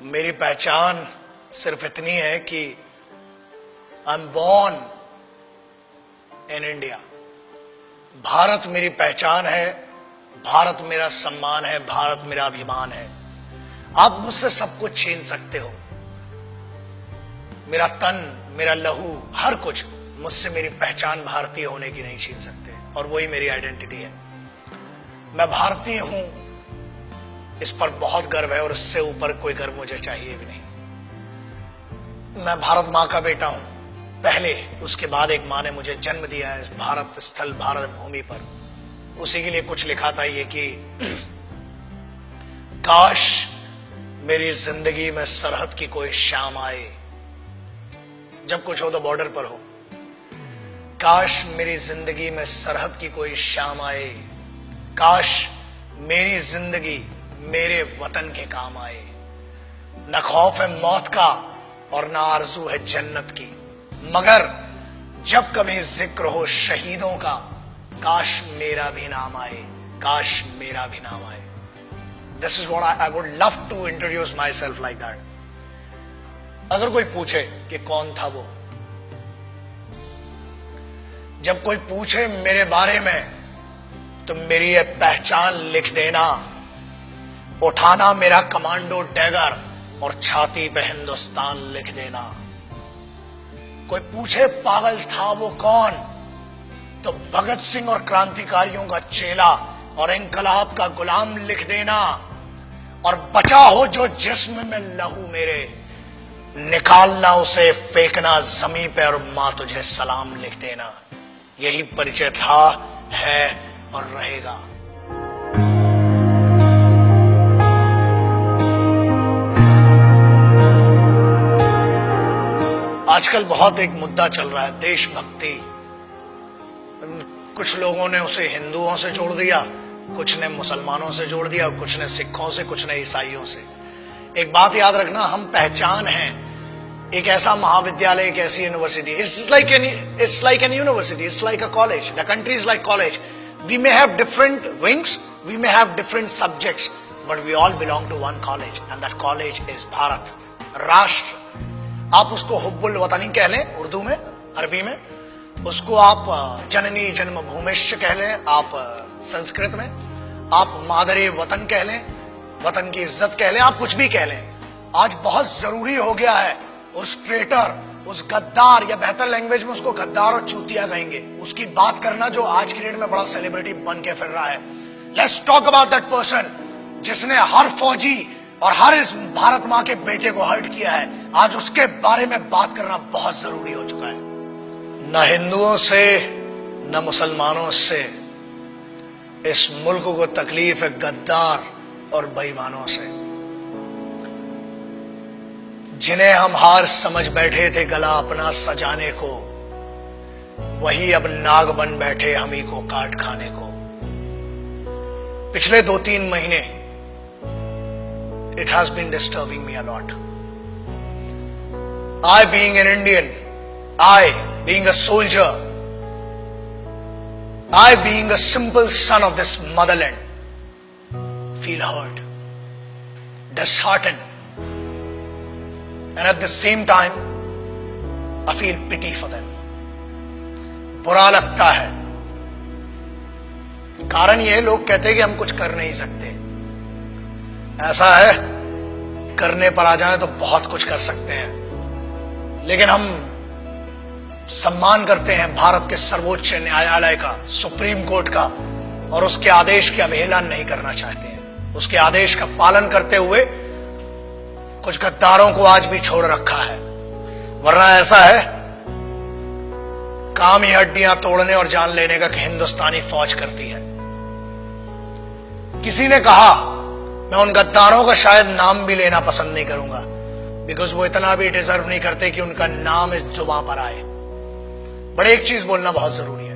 मेरी पहचान सिर्फ इतनी है कि I am born in India. Bharat मेरी पहचान है, भारत मेरा सम्मान है, भारत मेरा अभिमान है। आप मुझसे सब कुछ छीन सकते हो, मेरा तन, मेरा लहू, हर कुछ, मुझसे मेरी पहचान भारतीय होने की नहीं छीन सकते। और वही मेरी आइडेंटिटी है। मैं भारतीय हूं, इस पर बहुत गर्व है और इससे ऊपर कोई गर्व मुझे चाहिए भी नहीं। मैं भारत मां का बेटा हूं पहले, उसके बाद एक मां ने मुझे जन्म दिया है इस भारत स्थल, भारत भूमि पर। उसी के लिए कुछ लिखा था ये कि काश मेरी जिंदगी में सरहद की कोई शाम आए, जब कुछ हो तो बॉर्डर पर हो। काश मेरी जिंदगी में सरहद की कोई शाम आए, काश मेरी जिंदगी मेरे वतन के काम आए। न खौफ है मौत का और न आरज़ू है जन्नत की, मगर जब कभी जिक्र हो शहीदों का, काश मेरा भी नाम आए, काश मेरा भी नाम आए। This is what I would love to introduce myself like that. अगर कोई पूछे कि कौन था वो, जब कोई पूछे मेरे बारे में, तो मेरी ये पहचान लिख देना, उठाना मेरा कमांडो डैगर और छाती पे हिंदुस्तान लिख देना। कोई पूछे पागल था वो कौन, तो भगत सिंह और क्रांतिकारियों का चेला और इंकलाब का गुलाम लिख देना। और बचा हो जो जिस्म में लहू मेरे, निकालना उसे, फेंकना जमीन पे और मां तुझे सलाम लिख देना। यही परिचय था, है और रहेगा। आजकल बहुत एक मुद्दा चल रहा है, देशभक्ति। कुछ लोगों ने उसे हिंदुओं से जोड़ दिया, कुछ ने मुसलमानों से जोड़ दिया, कुछ ने सिखों से, कुछ ने ईसाइयों से। एक बात याद रखना, हम पहचान हैं एक ऐसा महाविद्यालय, एक ऐसी university. It's like an university, it's like a college, the country is like college. We may have different wings, we may have different subjects, but we all belong to one college and that college is Bharat, राष्ट्र। आप उसको हुब्बुल वतनी कह लें उर्दू में, अरबी में, उसको आप जननी जन्मभूमिश्च कह लें, आप संस्कृत में, आप मादरे वतन कह लें, वतन की इज्जत कह लें, आप कुछ भी कह लें। आज बहुत जरूरी हो गया है उस ट्रेटर, उस गद्दार, या बेहतर लैंग्वेज में उसको गद्दार और चूतिया कहेंगे, उसकी बात करना जो आज की डेट में बड़ा सेलिब्रिटी बन के फिर रहा है। Let's talk about that person जिसने हर फौजी और हर इस भारत मां के बेटे को हर्ट किया है। आज उसके बारे में बात करना बहुत जरूरी हो चुका है। न हिंदुओं से न मुसलमानों से इस मुल्क को तकलीफ है गद्दार और बेईमानों से, जिन्हें हम हार समझ बैठे थे गला अपना सजाने को, वही अब नाग बन बैठे हम ही को काट खाने को। पिछले 2-3 महीने it has been disturbing me a lot. I being an Indian, I being a soldier, I being a simple son of this motherland, feel hurt, disheartened, and at the same time I feel pity for them. बुरा लगता है। कारण ये, लोग कहते हैं कि हम कुछ कर नहीं सकते। ऐसा है, करने पर आ जाए तो बहुत कुछ कर सकते हैं, लेकिन हम सम्मान करते हैं भारत के सर्वोच्च न्यायालय का, सुप्रीम कोर्ट का, और उसके आदेश की अवहेलना नहीं करना चाहते हैं। उसके आदेश का पालन करते हुए कुछ गद्दारों को आज भी छोड़ रखा है, वरना ऐसा है काम ही हड्डियां तोड़ने और जान लेने का हिंदुस्तानी फौज करती है। किसी ने कहा, मैं उन गद्दारों का शायद नाम भी लेना पसंद नहीं करूंगा, बिकॉज वो इतना भी डिजर्व नहीं करते कि उनका नाम इस जुबान पर आए। बट एक चीज बोलना बहुत जरूरी है।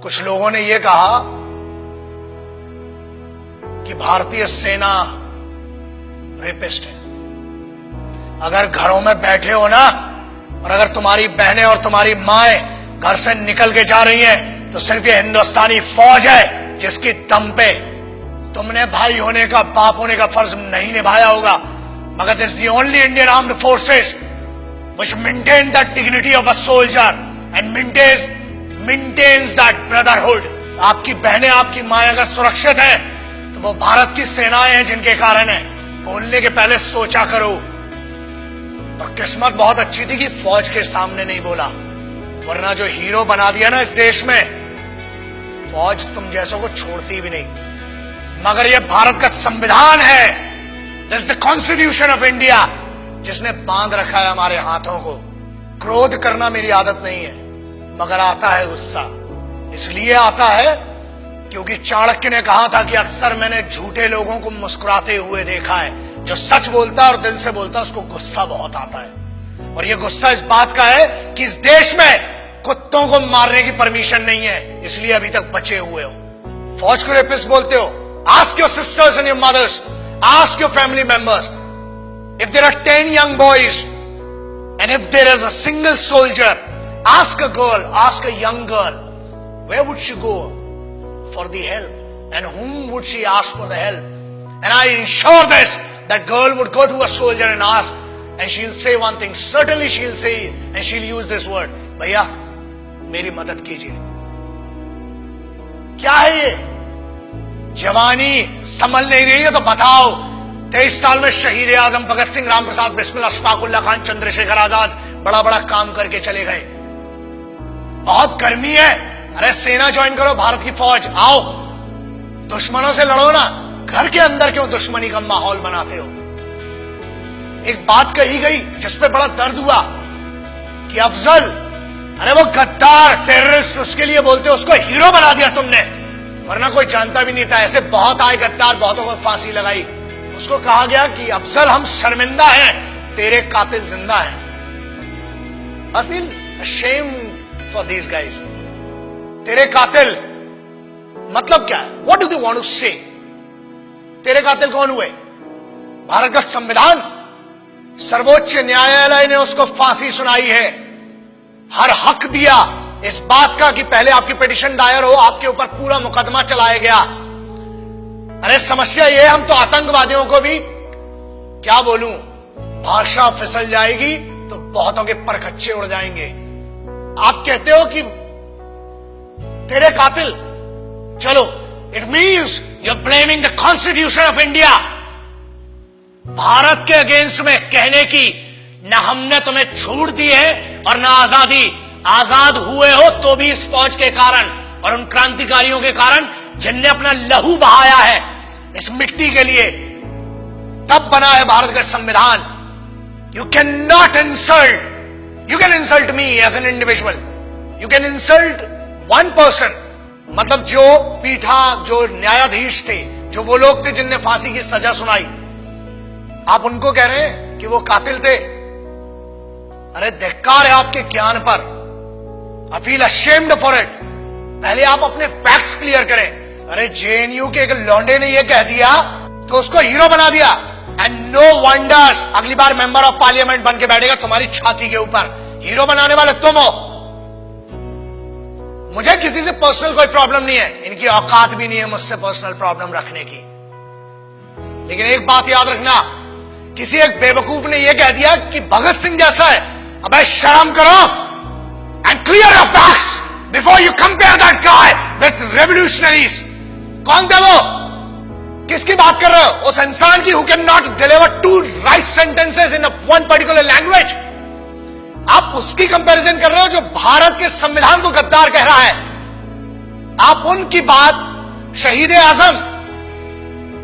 कुछ लोगों ने यह कहा कि भारतीय सेना रेपिस्ट है। अगर घरों में बैठे हो ना, और अगर तुम्हारी बहनें और तुम्हारी माएं घर से निकल के जा रही हैं, तो सिर्फ ये हिंदुस्तानी फौज है जिसकी दम पे तुमने भाई होने का, बाप होने का फर्ज नहीं निभाया होगा, मगर this is the only Indian armed forces which maintain that dignity of a soldier and maintains that brotherhood. आपकी बहनें, आपकी माएं अगर सुरक्षित हैं तो वो भारत की सेनाएं हैं जिनके कारण है। बोलने के पहले सोचा करो। और किस्मत बहुत अच्छी थी कि फौज के सामने नहीं बोला, वरना जो हीरो बना दिया ना इस देश में, फौज तुम जैसों को छोड़ती भी नहीं। मगर ये भारत का संविधान है, this is the constitution of India, जिसने बांध रखा है हमारे हाथों को। क्रोध करना मेरी आदत नहीं है, मगर आता है गुस्सा। इसलिए आता है क्योंकि चाणक्य ने कहा था कि अक्सर मैंने झूठे लोगों को मुस्कुराते हुए देखा है। जो सच बोलता है और दिल से बोलता है उसको गुस्सा बहुत आता है। और ये गुस्सा इस बात का है कि इस देश में कुत्तों को मारने की परमिशन नहीं है, इसलिए अभी तक बचे हुए हो। फौज को रेपिस्ट बोलते हो। Ask your sisters and your mothers, ask your family members, if there are 10 young boys and if there is a single soldier, ask a girl, ask a young girl, where would she go for the help and whom would she ask for the help? And I ensure this, that girl would go to a soldier and ask, and she'll say one thing, certainly she'll say, and she'll use this word, भैया मेरी मदद कीजिए। क्या है ये? जवानी संभल नहीं रही है तो बताओ। 23 साल में शहीद आजम भगत सिंह, राम प्रसाद बिस्मिल, अशफाकुल्ला खान, चंद्रशेखर आजाद बड़ा बड़ा काम करके चले गए। बहुत गर्मी है, अरे सेना ज्वाइन करो, भारत की फौज, आओ दुश्मनों से लड़ो ना। घर के अंदर क्यों दुश्मनी का माहौल बनाते हो? एक बात कही गई जिसपे बड़ा दर्द हुआ कि अफजल, अरे वो गद्दार टेररिस्ट, उसके लिए बोलते हो, उसको हीरो बना दिया तुमने, वरना कोई जानता भी नहीं था। ऐसे बहुत आए गद्दार, बहुतों को फांसी लगाई। उसको कहा गया कि अफजल हम शर्मिंदा हैं, तेरे कातिल जिंदा हैं। I feel ashamed for these guys. तेरे कातिल मतलब क्या है? What do they want to say? तेरे कातिल कौन हुए? भारत का संविधान, सर्वोच्च न्यायालय ने उसको फांसी सुनाई है। हर हक दिया इस बात का कि पहले आपकी पिटीशन दायर हो, आपके ऊपर पूरा मुकदमा चलाया गया। अरे समस्या ये, हम तो आतंकवादियों को भी क्या बोलूं, भाषा फिसल जाएगी तो बहुतों के परखच्चे उड़ जाएंगे। आप कहते हो कि तेरे कातिल, चलो, it means you are blaming the constitution of India. Bharat के अगेंस्ट में कहने की न हमने तुम्हें छूट दी है और न आजादी। आजाद हुए हो तो भी इस फौज के कारण और उन क्रांतिकारियों के कारण जिनने अपना लहू बहाया है इस मिट्टी के लिए। तब बना है भारत का संविधान। You can not insult, you can insult me as an individual, you can insult one person, मतलब जो पीठा, जो न्यायाधीश थे, जो वो लोग थे जिनने फांसी की सजा सुनाई, आप उनको कह रहे हैं कि वो कातिल थे। अरे धिक्कार है आपके ज्ञान पर। I feel ashamed for it. पहले आप अपने फैक्ट्स क्लियर करें। अरे जेएनयू के एक लौंडे ने ये कह दिया तो उसको हीरो बना दिया, एंड नो वंडर्स अगली बार मेंबर ऑफ पार्लियामेंट बन के बैठेगा तुम्हारी छाती के ऊपर। हीरो बनाने वाले तुम हो। मुझे किसी से पर्सनल कोई प्रॉब्लम नहीं है, इनकी औकात भी नहीं है मुझसे पर्सनल प्रॉब्लम रखने की। लेकिन एक बात याद रखना, किसी एक बेवकूफ ने यह कह दिया कि भगत सिंह जैसा है। अबे शर्म करो and clear your facts before you compare that guy with revolutionaries. कौन थे वो? किसकी बात कर रहे हो? उस इंसान की who can not deliver two right sentences in one particular language. आप उसकी कंपैरिजन कर रहे हो जो भारत के संविधान को गद्दार कह रहा है। आप उनकी बात शहीद आजम,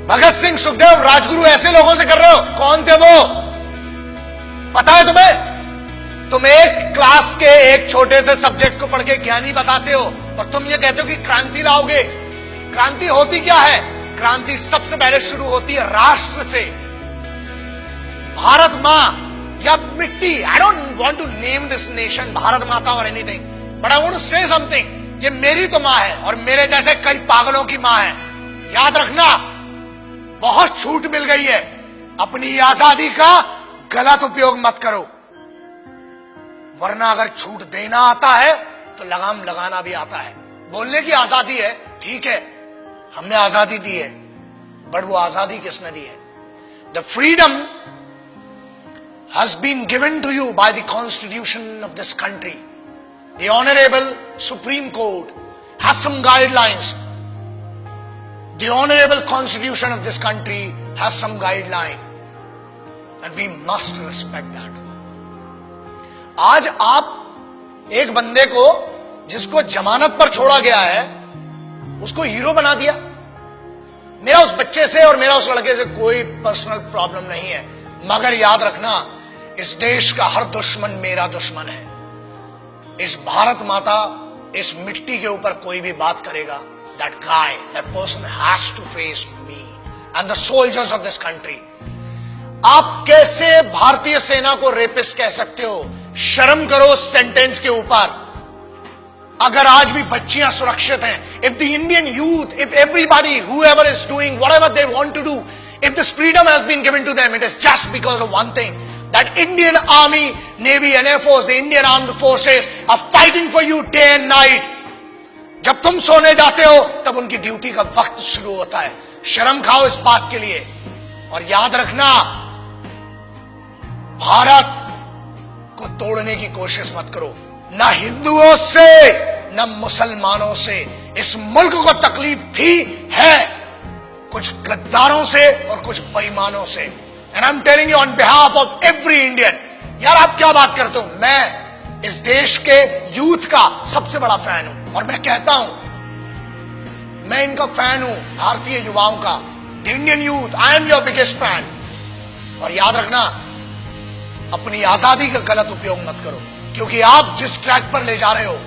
भगत सिंह, सुखदेव, राजगुरु, ऐसे लोगों से कर रहे हो। कौन थे वो? पता है तुम्हें? तुम एक क्लास के एक छोटे से सब्जेक्ट को पढ़ के ज्ञानी बताते हो और तुम ये कहते हो कि क्रांति लाओगे। क्रांति होती क्या है? क्रांति सबसे पहले शुरू होती है राष्ट्र से। भारत मां या मिट्टी, I don't want to name this nation Bharat Mata और anything, but I want to say something. ये मेरी तो मां है और मेरे जैसे कई पागलों की मां है। याद रखना, बहुत छूट मिल गई है। अपनी आजादी का गलत उपयोग मत करो, वरना अगर छूट देना आता है तो लगाम लगाना भी आता है। बोलने की आजादी है, ठीक है, हमने आजादी दी है, बट वो आजादी किसने दी है? The freedom has been given to you by the constitution of this country. The Honorable Supreme Court has some guidelines. The Honorable Constitution of this country has some guideline. And we must respect that. आज आप एक बंदे को जिसको जमानत पर छोड़ा गया है उसको हीरो बना दिया। मेरा उस बच्चे से और मेरा उस लड़के से कोई पर्सनल प्रॉब्लम नहीं है, मगर याद रखना इस देश का हर दुश्मन मेरा दुश्मन है। इस भारत माता, इस मिट्टी के ऊपर कोई भी बात करेगा, that guy, that person has to face me and the soldiers of this country. आप कैसे भारतीय सेना को रेपिस्ट कह सकते हो? शर्म करो उस सेंटेंस के ऊपर। अगर आज भी बच्चियां सुरक्षित हैं, if the Indian youth, if everybody, whoever is doing whatever they want to do, if this freedom has been given to them, it is just because of one thing, that Indian Army, Navy and Air Force, the Indian Armed Forces are fighting for you day and night. जब तुम सोने जाते हो तब उनकी duty का वक्त शुरू होता है। शर्म खाओ इस बात के लिए। और याद रखना, भारत को तोड़ने की कोशिश मत करो, ना हिंदुओं से न मुसलमानों से। इस मुल्क को तकलीफ थी, है, कुछ गद्दारों से और कुछ बेईमानों से। And I am telling you on behalf of every Indian. यार आप क्या बात करते हो? मैं इस देश के यूथ का सबसे बड़ा फैन हूं और मैं कहता हूं, मैं इनका फैन हूं, भारतीय युवाओं का। The Indian youth, I am your biggest fan. और याद रखना, अपनी आजादी का गलत उपयोग मत करो, क्योंकि आप जिस ट्रैक पर ले जा रहे हो,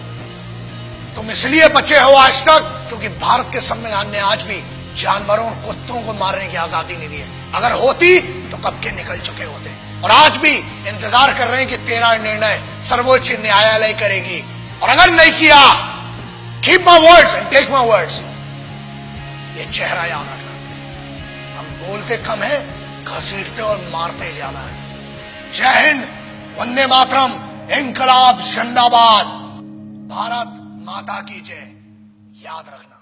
तुम इसलिए बचे हो आज तक क्योंकि भारत के संविधान ने आज भी जानवरों, कुत्तों को मारने की आजादी नहीं दी है। अगर होती तो कब के निकल चुके होते। और आज भी इंतजार कर रहे हैं कि तेरा निर्णय सर्वोच्च न्यायालय करेगी। और अगर नहीं किया, keep my words and take my words. ये चेहरा याद रखना, हम बोलते कम है, घसीटते और मारते ज्यादा है। जय हिंद, वंदे मातरम, इंकलाब जिंदाबाद, भारत माता की जय। याद रखना।